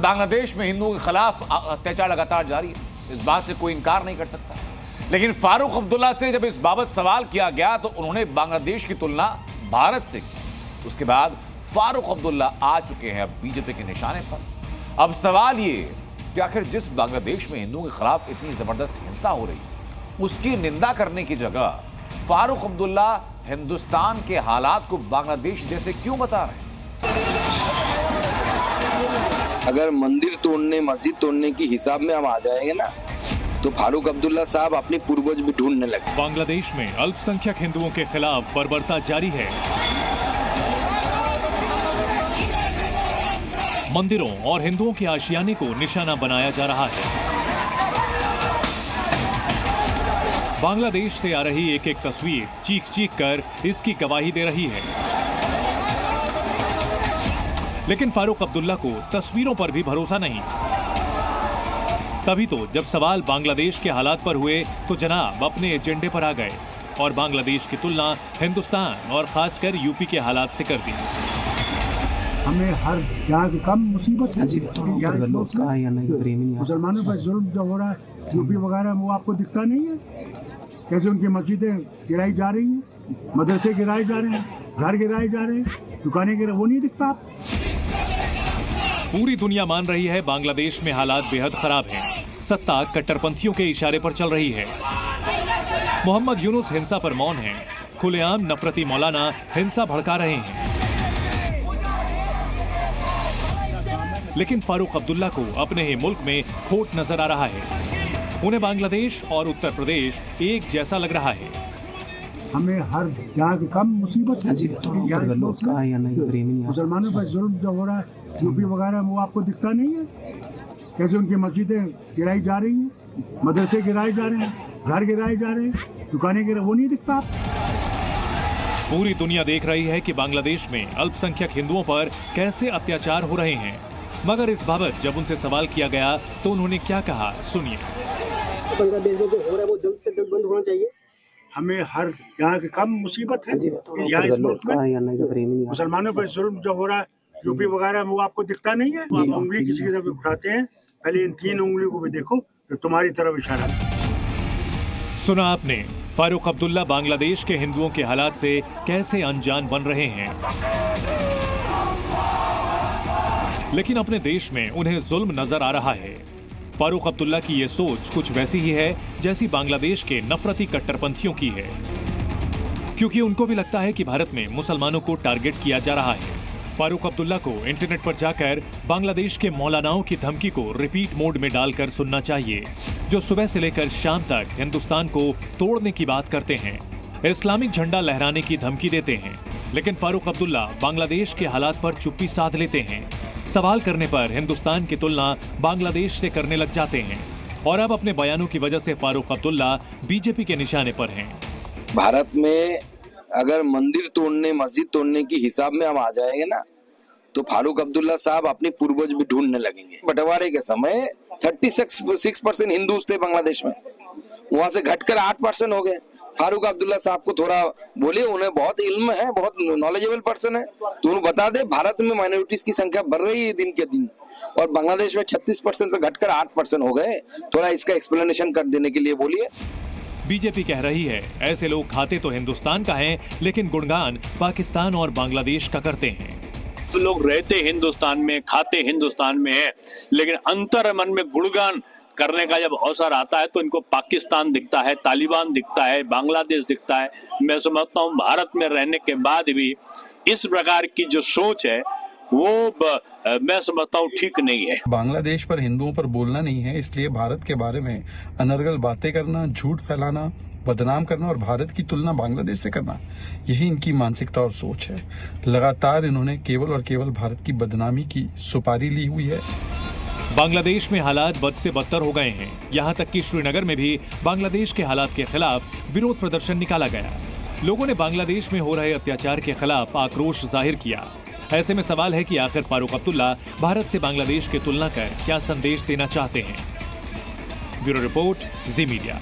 बांग्लादेश में हिंदुओं के खिलाफ अत्याचार लगातार जारी है, इस बात से कोई इनकार नहीं कर सकता। लेकिन फारूक अब्दुल्ला से जब इस बाबत सवाल किया गया तो उन्होंने बांग्लादेश की तुलना भारत से की। उसके बाद फारूक अब्दुल्ला आ चुके हैं अब बीजेपी के निशाने पर। अब सवाल ये कि आखिर जिस बांग्लादेश में हिंदुओं के खिलाफ इतनी जबरदस्त हिंसा हो रही है, उसकी निंदा करने की जगह फारूक अब्दुल्ला हिंदुस्तान के हालात को बांग्लादेश जैसे क्यों बता रहे हैं? अगर मंदिर तोड़ने, मस्जिद तोड़ने की हिसाब में हम आ जाएंगे ना, तो फारूक अब्दुल्ला साहब अपने पूर्वज भी ढूंढने लगे। बांग्लादेश में अल्पसंख्यक हिंदुओं के खिलाफ बर्बरता जारी है। मंदिरों और हिंदुओं के आशियाने को निशाना बनाया जा रहा है। बांग्लादेश से आ रही एक एक तस्वीर चीख चीख कर इसकी गवाही दे रही है। लेकिन फारूक अब्दुल्ला को तस्वीरों पर भी भरोसा नहीं। तभी तो जब सवाल बांग्लादेश के हालात पर हुए तो जनाब अपने एजेंडे पर आ गए और बांग्लादेश की तुलना हिंदुस्तान और खासकर यूपी के हालात से कर दी। हमें हर यहाँ की कम मुसीबत है। मुसलमानों पर जुल्म जो हो रहा है यूपी वगैरह में, वो आपको दिखता नहीं है? कैसे उनकी मस्जिदें गिराई जा रही हैं, मदरसे गिराए जा रहे हैं, घर गिराए जा रहे हैं, दुकानें गिरा, वो नहीं दिखता आप? पूरी दुनिया मान रही है बांग्लादेश में हालात बेहद खराब हैं। सत्ता कट्टरपंथियों के इशारे पर चल रही है। मोहम्मद यूनुस हिंसा पर मौन है। खुलेआम नफरती मौलाना हिंसा भड़का रहे हैं। लेकिन फारूक अब्दुल्ला को अपने ही मुल्क में खोट नजर आ रहा है। उन्हें बांग्लादेश और उत्तर प्रदेश एक जैसा लग रहा है। हमें हर यहाँ की कम मुसीबत है। मुसलमानों पर जुल्म जो हो रहा है यूपी वगैरह में, वो आपको दिखता नहीं है? कैसे उनकी मस्जिदें गिराई जा रही हैं, मदरसे गिराए जा रहे हैं, घर गिराए जा रहे हैं, दुकानें गिरा, वो नहीं दिखता आप? पूरी दुनिया देख रही है कि बांग्लादेश में अल्पसंख्यक हिंदुओं पर कैसे अत्याचार हो रहे हैं। मगर इस बाबत जब उनसे सवाल किया गया तो उन्होंने क्या कहा, सुनिए। बांग्लादेश में जो हो रहा है वो जल्द से जल्द बंद होना चाहिए। हमें हर यहाँ की कम मुसीबत है। यहाँ इस मुल्क में मुसलमानों पर जुल्म जो हो रहा है यूपी वगैरह में, वो आपको दिखता नहीं है? आप उंगली किसी की तरफ उठाते हैं, पहले इन 3 उंगली को भी देखो तो तुम्हारी तरफ इशारा। सुना आपने, फारूक अब्दुल्ला बांग्लादेश के हिंदुओं के हालात से कैसे अनजान बन रहे हैं। लेकिन अपने देश में उन्हें जुल्म नजर आ रहा है। फारूक अब्दुल्ला की ये सोच कुछ वैसी ही है जैसी बांग्लादेश के नफरती कट्टरपंथियों की है, क्योंकि उनको भी लगता है कि भारत में मुसलमानों को टारगेट किया जा रहा है। फारूक अब्दुल्ला को इंटरनेट पर जाकर बांग्लादेश के मौलानाओं की धमकी को रिपीट मोड में डालकर सुनना चाहिए, जो सुबह से लेकर शाम तक हिंदुस्तान को तोड़ने की बात करते हैं, इस्लामिक झंडा लहराने की धमकी देते हैं। लेकिन फारूक अब्दुल्ला बांग्लादेश के हालात पर चुप्पी साध लेते हैं। सवाल करने पर हिंदुस्तान की तुलना बांग्लादेश से करने लग जाते हैं और अब अपने बयानों की वजह से फारूक अब्दुल्ला बीजेपी के निशाने पर हैं। भारत में अगर मंदिर तोड़ने, मस्जिद तोड़ने की हिसाब में हम आ जाएंगे ना, तो फारूक अब्दुल्ला साहब अपने पूर्वज भी ढूंढने लगेंगे। बंटवारे के समय 36% हिंदू थे बांग्लादेश में, वहां से घटकर 8% हो गए। फारूक अब्दुल्ला साहब को थोड़ा बोले, उन्हें बहुत इल्म है, बहुत नॉलेजेबल पर्सन है, तो उन्हें बता दे भारत में माइनॉरिटीज की संख्या बढ़ रही है दिन के दिन, और बांग्लादेश में 36% से घटकर 8% हो गए। थोड़ा इसका एक्सप्लेनेशन कर देने के लिए बोलिए। बीजेपी कह रही है ऐसे लोग खाते तो हिंदुस्तान का है, लेकिन गुणगान पाकिस्तान और बांग्लादेश का करते हैं। लोग रहते हिंदुस्तान में, खाते हिंदुस्तान में है, लेकिन अंतर मन में गुणगान करने का जब अवसर आता है तो इनको पाकिस्तान दिखता है, तालिबान दिखता है, बांग्लादेश दिखता है। मैं समझता हूँ भारत में रहने के बाद भी इस प्रकार की जो सोच है वो मैं समझता हूँ ठीक नहीं है। बांग्लादेश पर हिंदुओं पर बोलना नहीं है, इसलिए भारत के बारे में अनर्गल बातें करना, झूठ फैलाना, बदनाम करना और भारत की तुलना बांग्लादेश से करना, यही इनकी मानसिकता और सोच है। लगातार इन्होंने केवल और केवल भारत की बदनामी की सुपारी ली हुई है। बांग्लादेश में हालात बद से बदतर हो गए हैं। यहाँ तक कि श्रीनगर में भी बांग्लादेश के हालात के खिलाफ विरोध प्रदर्शन निकाला गया। लोगों ने बांग्लादेश में हो रहे अत्याचार के खिलाफ आक्रोश जाहिर किया। ऐसे में सवाल है कि आखिर फारूक अब्दुल्ला भारत से बांग्लादेश की तुलना कर क्या संदेश देना चाहते हैं। ब्यूरो रिपोर्ट, जी मीडिया।